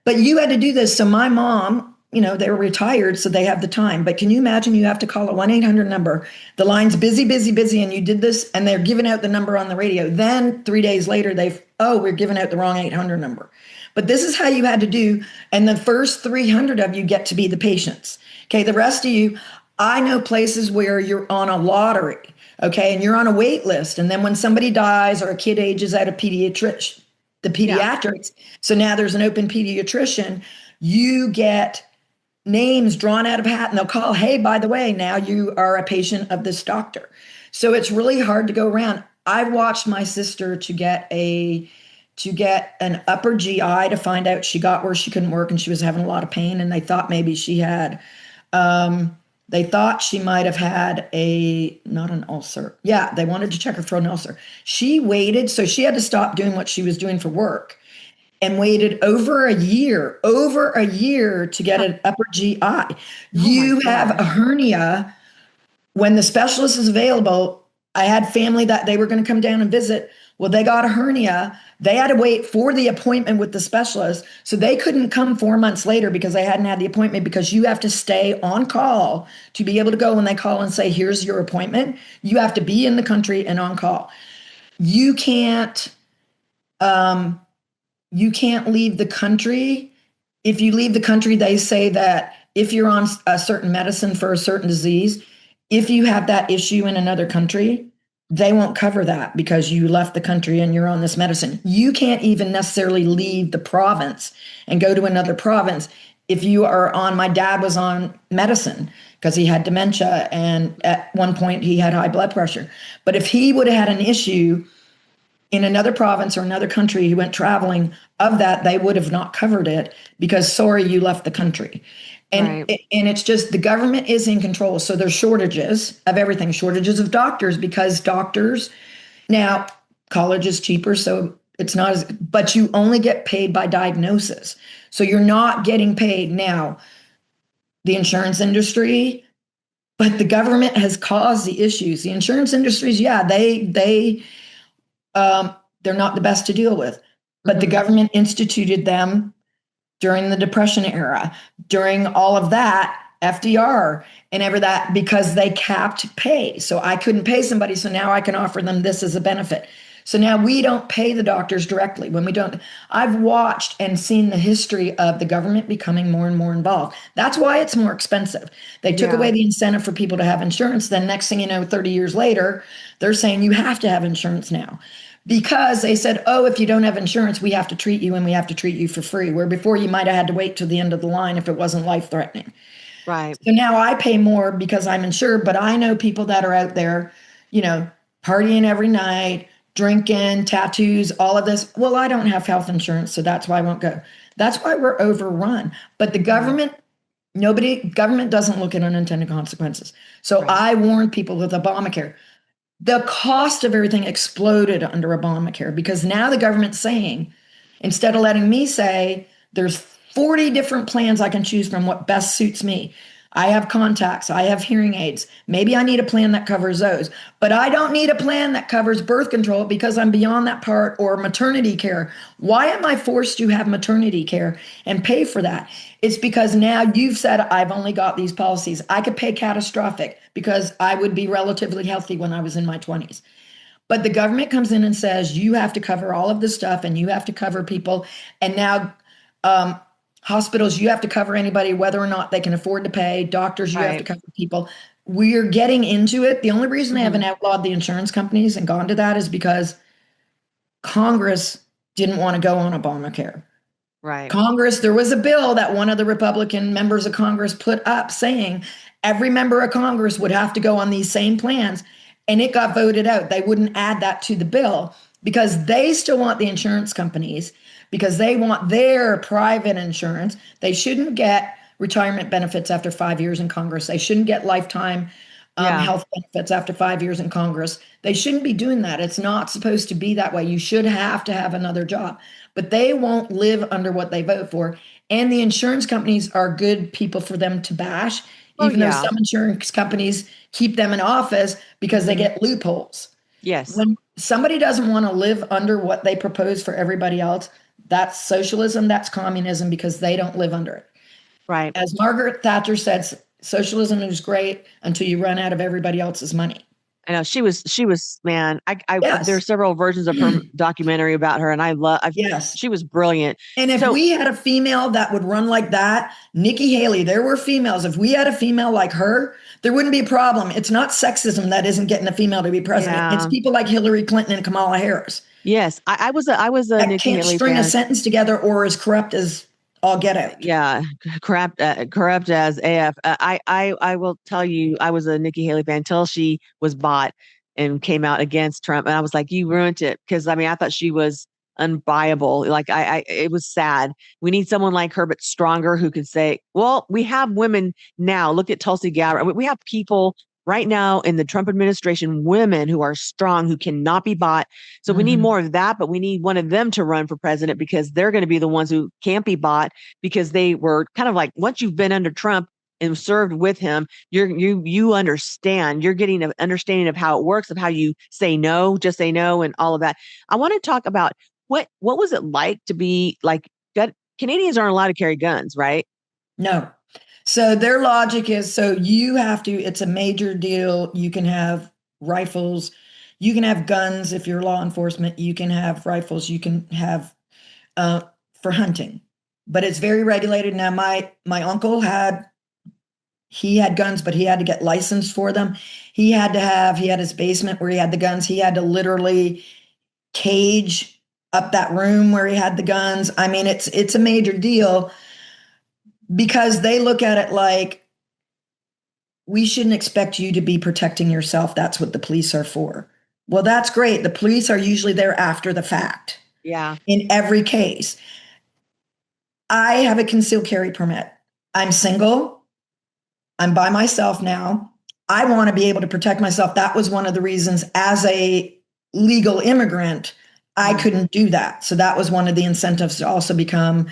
But you had to do this. So my mom, they were retired, so they have the time. But can you imagine you have to call a 1-800 number? The line's busy, busy, busy, and you did this, and they're giving out the number on the radio. Then 3 days later, we're giving out the wrong 800 number. But this is how you had to do. And the first 300 of you get to be the patients. Okay, the rest of you, I know places where you're on a lottery, okay, and you're on a wait list. And then when somebody dies or a kid ages out of pediatrics, so now there's an open pediatrician, you get names drawn out of a hat and they'll call, hey, by the way, now you are a patient of this doctor. So it's really hard to go around. I watched my sister to get an upper GI to find out she got where she couldn't work and she was having a lot of pain. And they thought maybe she had, they thought she might have had not an ulcer. Yeah, they wanted to check her for an ulcer. She waited, so she had to stop doing what she was doing for work and waited over a year to get an upper GI. You have a hernia. When the specialist is available, I had family that they were going to come down and visit. Well, they got a hernia. They had to wait for the appointment with the specialist. So they couldn't come 4 months later because they hadn't had the appointment, because you have to stay on call to be able to go when they call and say, here's your appointment. You have to be in the country and on call. You can't leave the country. If you leave the country, they say that if you're on a certain medicine for a certain disease, if you have that issue in another country, they won't cover that because you left the country and you're on this medicine. You can't even necessarily leave the province and go to another province. If you are on, my dad was on medicine because he had dementia and at one point he had high blood pressure. But if he would have had an issue in another province or another country, he went traveling of that, they would have not covered it because, sorry, you left the country. And and it's just the government is in control. So there's shortages of everything, shortages of doctors because doctors, now college is cheaper. So it's not as, but you only get paid by diagnosis. So you're not getting paid now. The insurance industry, but the government has caused the issues. The insurance industries, yeah, they're not the best to deal with, but the government instituted them during the Depression era, during all of that, FDR and ever that, because they capped pay. So I couldn't pay somebody. So now I can offer them this as a benefit. So now we don't pay the doctors directly when we don't. I've watched and seen the history of the government becoming more and more involved. That's why it's more expensive. They took away the incentive for people to have insurance. Then next thing you know, 30 years later, they're saying you have to have insurance now. Because they said, oh, if you don't have insurance, we have to treat you and we have to treat you for free. Where before you might have had to wait till the end of the line if it wasn't life-threatening. Right. So now I pay more because I'm insured, but I know people that are out there, partying every night, drinking, tattoos, all of this. Well, I don't have health insurance, so that's why I won't go. That's why we're overrun. But the government Government doesn't look at unintended consequences. So Right. I warned people with Obamacare. The cost of everything exploded under Obamacare because now the government's saying, instead of letting me say, there's 40 different plans I can choose from what best suits me. I have contacts, I have hearing aids. Maybe I need a plan that covers those, but I don't need a plan that covers birth control because I'm beyond that part, or maternity care. Why am I forced to have maternity care and pay for that? It's because now you've said I've only got these policies. I could pay catastrophic because I would be relatively healthy when I was in my 20s. But the government comes in and says, you have to cover all of this stuff and you have to cover people. And now hospitals, you have to cover anybody, whether or not they can afford to pay. Doctors, you have to Right. cover people. We're getting into it. The only reason they Mhm. haven't outlawed the insurance companies and gone to that is because Congress didn't want to go on Obamacare. Right. Congress, there was a bill that one of the Republican members of Congress put up saying every member of Congress would have to go on these same plans, and it got voted out. They wouldn't add that to the bill because they still want the insurance companies, because they want their private insurance. They shouldn't get retirement benefits after 5 years in Congress. They shouldn't get lifetime Yeah. health benefits after 5 years in Congress. They shouldn't be doing that. It's not supposed to be that way. You should have to have another job, but they won't live under what they vote for. And the insurance companies are good people for them to bash, Oh, even though yeah. some insurance companies keep them in office because they Mhm. get loopholes. Yes. When somebody doesn't want to live under what they propose for everybody else, that's socialism, that's communism, because they don't live under it. Right. As Margaret Thatcher said, socialism is great until you run out of everybody else's money. I know she was, man, Yes. there are several versions of her documentary about her, and Yes. she was brilliant. And if So- we had a female that would run like that, Nikki Haley, there were females. If we had a female like her, there wouldn't be a problem. It's not sexism that isn't getting a female to be president. Yeah. It's people like Hillary Clinton and Kamala Harris Yes, I was a that Nikki can't Haley string a fan. sentence together or as corrupt as all get out. Yeah, corrupt as AF. I will tell you, I was a Nikki Haley fan until she was bought and came out against Trump, and I was like, you ruined it, because I mean, I thought she was unbuyable. Like it was sad. We need someone like her, but stronger, who could say, well, we have women now. Look at Tulsi Gabbard. We have people right now in the Trump administration, women who are strong, who cannot be bought. So we need more of that, but we need one of them to run for president, because they're going to be the ones who can't be bought, because they were kind of like, once you've been under Trump and served with him, you understand, you're getting an understanding of how it works, of how you say no, just say no, and all of that. I want to talk about what was it like to be like, Canadians aren't allowed to carry guns, right? No. So their logic is, so you have to, it's a major deal. You can have rifles, you can have guns if you're law enforcement, you can have rifles, you can have for hunting, but it's very regulated. Now my uncle had guns, but he had to get licensed for them. He had his basement where he had the guns. He had to literally cage up that room where he had the guns. I mean, it's a major deal, because they look at it like, we shouldn't expect you to be protecting yourself. That's what the police are for. Well, that's great. The police are usually there after the fact. Yeah. In every case. I have a concealed carry permit. I'm single. I'm by myself now. I want to be able to protect myself. That was one of the reasons, as a legal immigrant, I couldn't do that. So that was one of the incentives to also become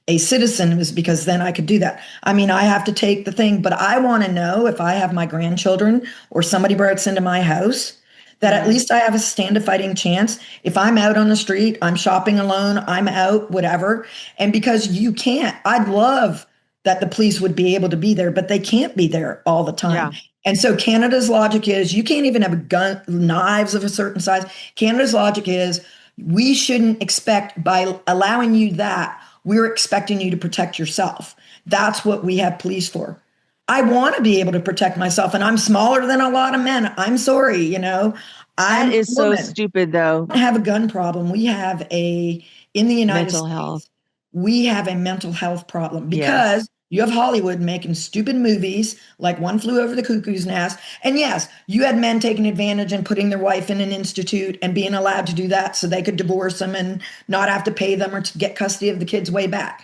a citizen, was because then I could do that. I mean, I have to take the thing, but I want to know, if I have my grandchildren or somebody breaks into my house, that at least I have a stand of fighting chance. If I'm out on the street, I'm shopping alone, I'm out, whatever. And because you can't, I'd love that the police would be able to be there, but they can't be there all the time. Yeah. And so Canada's logic is, you can't even have a gun, knives of a certain size. Canada's logic is, we shouldn't expect, by allowing you that, we're expecting you to protect yourself. That's what we have police for. I want to be able to protect myself, and I'm smaller than a lot of men. I'm sorry, That is so stupid, though. I have a gun problem. We have in the United Mental States, health. we have a mental health problem, because Yes. you have Hollywood making stupid movies like One Flew Over the Cuckoo's Nest. And yes, you had men taking advantage and putting their wife in an institute and being allowed to do that so they could divorce them and not have to pay them or to get custody of the kids way back.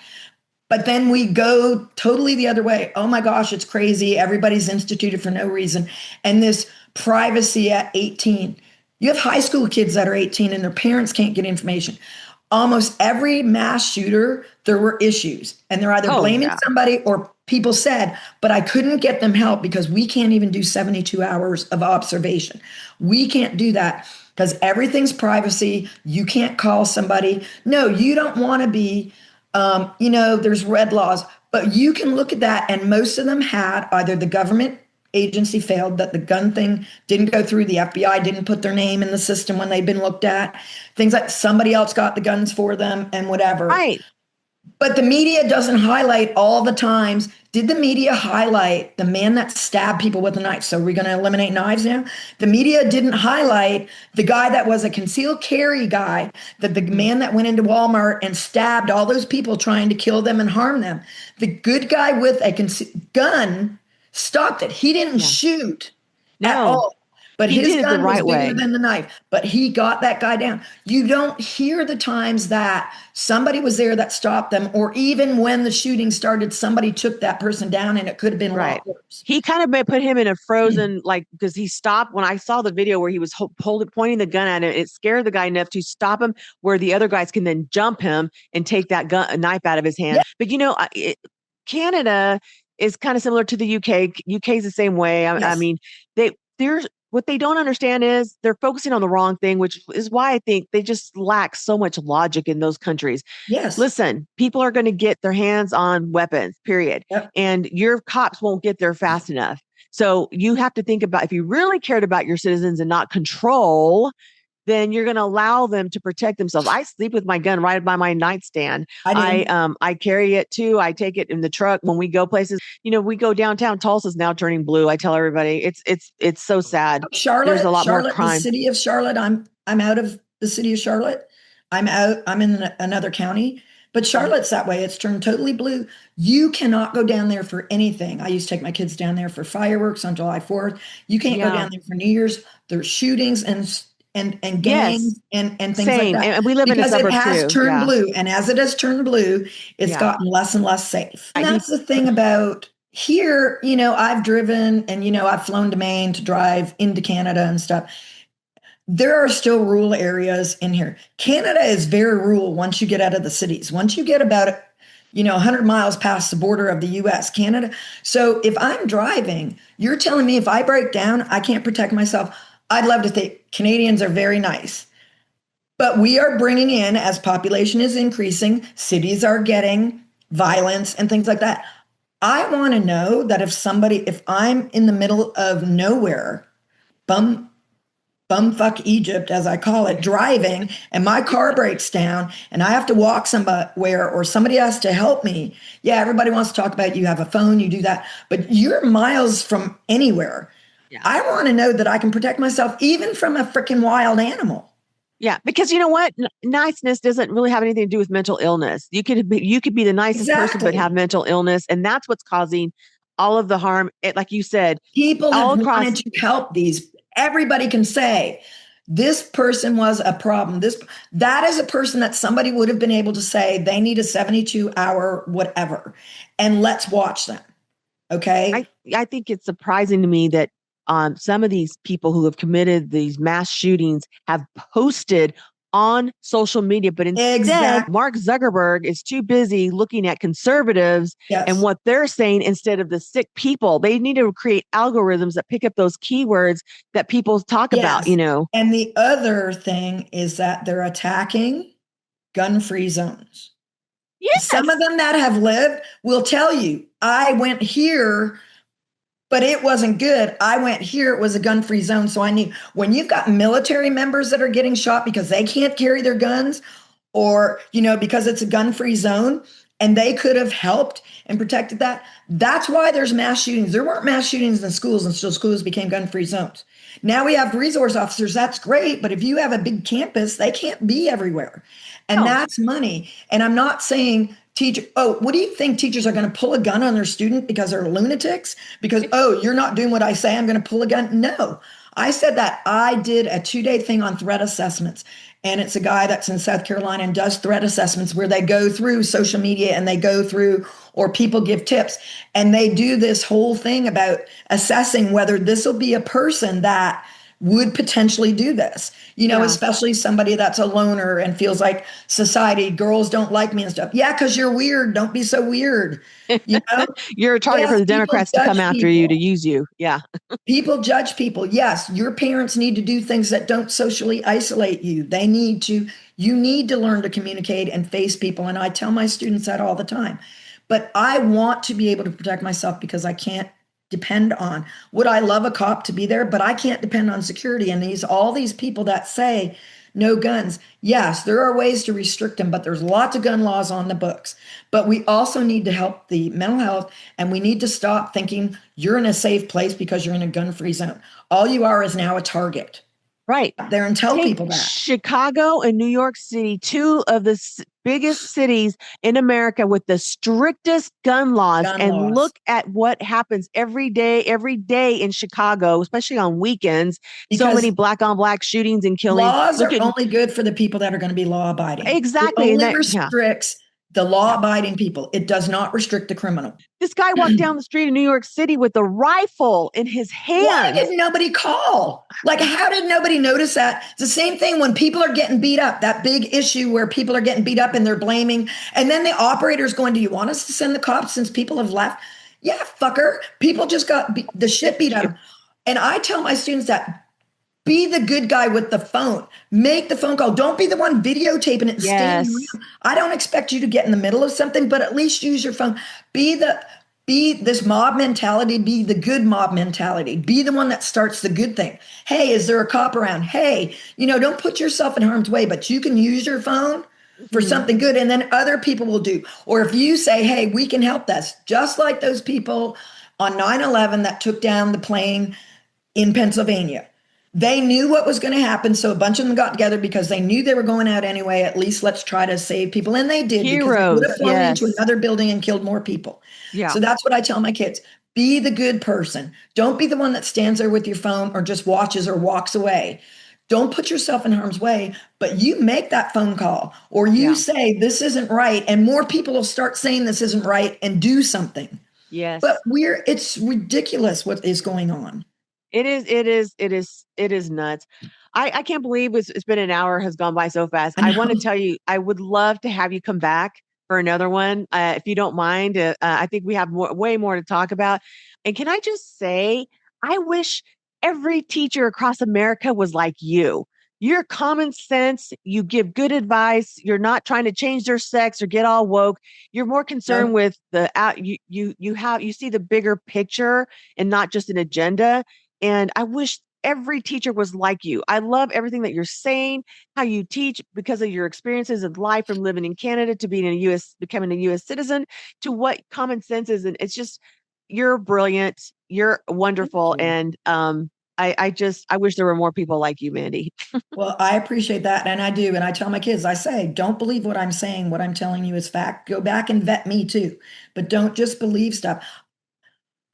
But then we go totally the other way. Oh my gosh, it's crazy. Everybody's instituted for no reason. And this privacy at 18. You have high school kids that are 18 and their parents can't get information. Almost every mass shooter, there were issues. And they're either blaming somebody or people said, but I couldn't get them help because we can't even do 72 hours of observation. We can't do that because everything's privacy. You can't call somebody. No, you don't want to be, there's red laws, but you can look at that. And most of them had either the government agency failed, that the gun thing didn't go through, the FBI didn't put their name in the system when they've been looked at, things like somebody else got the guns for them and whatever. Right. But the media doesn't highlight all the times. Did the media highlight the man that stabbed people with a knife? So we're going to eliminate knives now? The media didn't highlight the guy that was a concealed carry guy, the man that went into Walmart and stabbed all those people trying to kill them and harm them. The good guy with a gun stopped it. He didn't shoot at all. But his gun was bigger than the knife. But he got that guy down. You don't hear the times that somebody was there that stopped them, or even when the shooting started, somebody took that person down, and it could have been a lot worse. He kind of put him in a frozen, because he stopped. When I saw the video where he was pointing the gun at him, it scared the guy enough to stop him, where the other guys can then jump him and take that knife out of his hand. Yeah. But Canada is kind of similar to the UK. UK is the same way. I mean, what they don't understand is they're focusing on the wrong thing, which is why I think they just lack so much logic in those countries. Yes. Listen, people are going to get their hands on weapons, period. Yep. And your cops won't get there fast enough. So you have to think about, if you really cared about your citizens and not control, then you're going to allow them to protect themselves. I sleep with my gun right by my nightstand. I carry it too. I take it in the truck when we go places. We go downtown. Tulsa's now turning blue. I tell everybody, it's so sad. Charlotte, there's a lot more crime. The city of Charlotte. I'm out of the city of Charlotte. I'm in another county. But Charlotte's that way. It's turned totally blue. You cannot go down there for anything. I used to take my kids down there for fireworks on July 4th. You can't go down there for New Year's. There's shootings and gangs and things like that. And we live in a suburb too. Because it has turned blue. And as it has turned blue, it's gotten less and less safe. And that's the thing about here, I've driven and, I've flown to Maine to drive into Canada and stuff. There are still rural areas in here. Canada is very rural once you get out of the cities. Once you get about 100 miles past the border of the US, Canada. So if I'm driving, you're telling me if I break down, I can't protect myself. I'd love to think Canadians are very nice, but we are bringing in, as population is increasing, cities are getting violence and things like that. I want to know that if I'm in the middle of nowhere, bumfuck Egypt, as I call it, driving, and my car breaks down and I have to walk somewhere or somebody has to help me. Yeah, everybody wants to talk about you have a phone, you do that, but you're miles from anywhere. Yeah. I want to know that I can protect myself even from a freaking wild animal. Yeah, because you know what? Niceness doesn't really have anything to do with mental illness. You could be the nicest person, but have mental illness. And that's what's causing all of the harm. Like you said, people have wanted to help these. Everybody can say, this person was a problem. That is a person that somebody would have been able to say they need a 72-hour whatever. And let's watch them. Okay. I think it's surprising to me that some of these people who have committed these mass shootings have posted on social media, but instead Mark Zuckerberg is too busy looking at conservatives and what they're saying instead of the sick people. They need to create algorithms that pick up those keywords that people talk about, And the other thing is that they're attacking gun-free zones. Yes. Some of them that have lived will tell you, I went here, but it wasn't good. I went here. It was a gun-free zone. So I knew when you've got military members that are getting shot because they can't carry their guns or, because it's a gun-free zone and they could have helped and protected that. That's why there's mass shootings. There weren't mass shootings in schools until schools became gun-free zones. Now we have resource officers. That's great. But if you have a big campus, they can't be everywhere. And that's money. And I'm not saying what do you think teachers are going to pull a gun on their student because they're lunatics? Because, you're not doing what I say, I'm going to pull a gun. No, I said that I did a 2-day thing on threat assessments. And it's a guy that's in South Carolina and does threat assessments where they go through social media and they go through, or people give tips, and they do this whole thing about assessing whether this will be a person that would potentially do this, Yeah. especially somebody that's a loner and feels like society, girls don't like me and stuff. Yeah, because you're weird. Don't be so weird. You're a target Yes, for the people Democrats to come judge after you, to people. use you. Yeah. People judge people. Yes, your parents need to do things that don't socially isolate you. You need to learn to communicate and face people. And I tell my students that all the time. But I want to be able to protect myself because I can't depend on, would I love a cop to be there, but I can't depend on security. And all these people that say no guns, yes, there are ways to restrict them, but there's lots of gun laws on the books. But we also need to help the mental health, and we need to stop thinking you're in a safe place because you're in a gun-free zone. All you are is now a target. Right. There and tell Take people that. Chicago and New York City, two of the biggest cities in America with the strictest gun laws, and look at what happens every day in Chicago, especially on weekends. So many black on black shootings and killings. Laws are only good for the people that are going to be law abiding. Exactly. It only restricts the law-abiding people. It does not restrict the criminal. This guy walked down the street in New York City with a rifle in his hand. Why did nobody call? Like, how did nobody notice that? It's the same thing when people are getting beat up, that big issue where people are getting beat up and they're blaming. And then the operator's going, do you want us to send the cops since people have left? Yeah, fucker. People just got the shit beat out of them. And I tell my students that, be the good guy with the phone. Make the phone call. Don't be the one videotaping it and standing around. I don't expect you to get in the middle of something, but at least use your phone. Be this mob mentality. Be the good mob mentality. Be the one that starts the good thing. Hey, is there a cop around? Hey, don't put yourself in harm's way, but you can use your phone for something good, and then other people will do. Or if you say, hey, we can help this, just like those people on 9/11 that took down the plane in Pennsylvania. They knew what was going to happen, so a bunch of them got together because they knew they were going out anyway. At least let's try to save people. And they did, because they would have flown into another building and killed more people. Yeah. So that's what I tell my kids. Be the good person. Don't be the one that stands there with your phone or just watches or walks away. Don't put yourself in harm's way, but you make that phone call, or you say this isn't right, and more people will start saying this isn't right and do something. Yes. But it's ridiculous what is going on. It is nuts. I can't believe it's been an hour has gone by so fast. I want to tell you, I would love to have you come back for another one. If you don't mind, I think we have way more to talk about. And can I just say, I wish every teacher across America was like you. You're common sense. You give good advice. You're not trying to change their sex or get all woke. You're more concerned with you see the bigger picture and not just an agenda. And I wish every teacher was like you. I love everything that you're saying, how you teach because of your experiences of life from living in Canada to becoming a US citizen, to what common sense is. And it's just, you're brilliant. You're wonderful. And I wish there were more people like you, Mandy. Well, I appreciate that. And I do. And I tell my kids, I say, don't believe what I'm saying. What I'm telling you is fact. Go back and vet me too. But don't just believe stuff.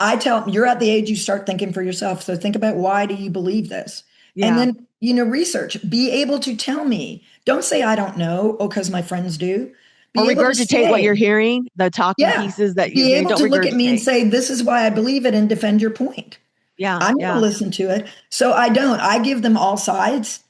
I tell them, you're at the age you start thinking for yourself. So think about, why do you believe this? Yeah. And then, research, be able to tell me. Don't say, I don't know, because my friends do. Or regurgitate what you're hearing, the talking pieces that you're hearing. Be able to look at me and say, this is why I believe it, and defend your point. Yeah. I'm going to listen to it. So I give them all sides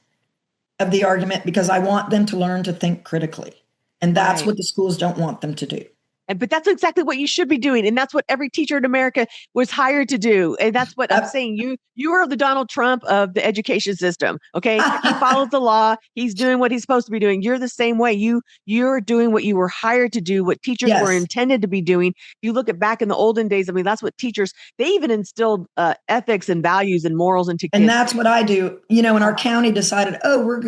of the argument because I want them to learn to think critically. And that's what the schools don't want them to do. But that's exactly what you should be doing. And that's what every teacher in America was hired to do. And that's what I'm saying. You are the Donald Trump of the education system. Okay. He follows the law. He's doing what he's supposed to be doing. You're the same way. You're doing what you were hired to do, what teachers were intended to be doing. You look at back in the olden days. I mean, that's what teachers, they even instilled ethics and values and morals into kids. And that's what I do. When our county decided,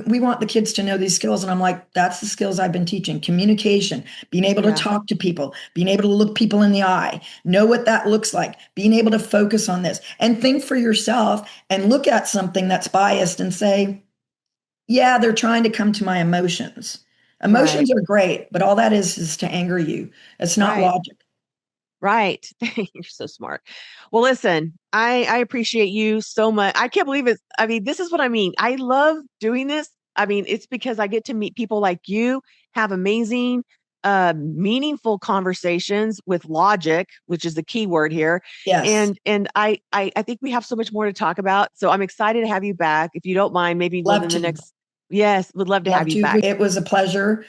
we want the kids to know these skills. And I'm like, that's the skills I've been teaching. Communication, being able to talk to people, being able to look people in the eye, know what that looks like, being able to focus on this and think for yourself and look at something that's biased and say, yeah, they're trying to come to my emotions. Emotions are great, but all that is to anger you. It's not logic. Right. You're so smart. Well, listen, I appreciate you so much. I can't believe it. I mean, this is what I mean. I love doing this. I mean, it's because I get to meet people like you, have amazing, meaningful conversations with logic, which is the key word here. Yes. And I think we have so much more to talk about. So I'm excited to have you back. If you don't mind, maybe Love within the to. next, yes, would love to have you back. It was a pleasure.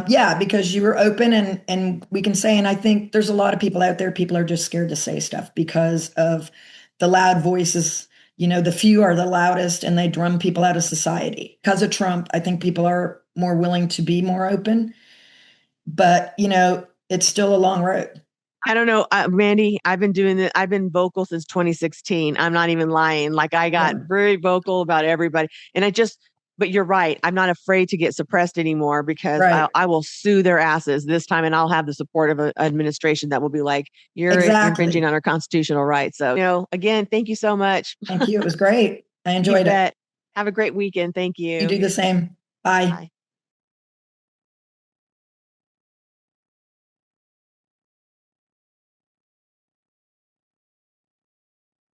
Yeah, because you were open and we can say, and I think there's a lot of people out there, people are just scared to say stuff because of the loud voices. You know, the few are the loudest and they drum people out of society. Because of Trump, I think people are more willing to be more open. But, you know, it's still a long road. I don't know, Mandy, I've been doing it. I've been vocal since 2016. I'm not even lying. Like I got Yeah. very vocal about everybody. And but you're right. I'm not afraid to get suppressed anymore because Right. I will sue their asses this time and I'll have the support of an administration that will be like, you're Exactly. infringing on our constitutional rights. So, again, thank you so much. Thank you. It was great. I You enjoyed it. bet. Have a great weekend. Thank You you. do the same. Bye. Bye.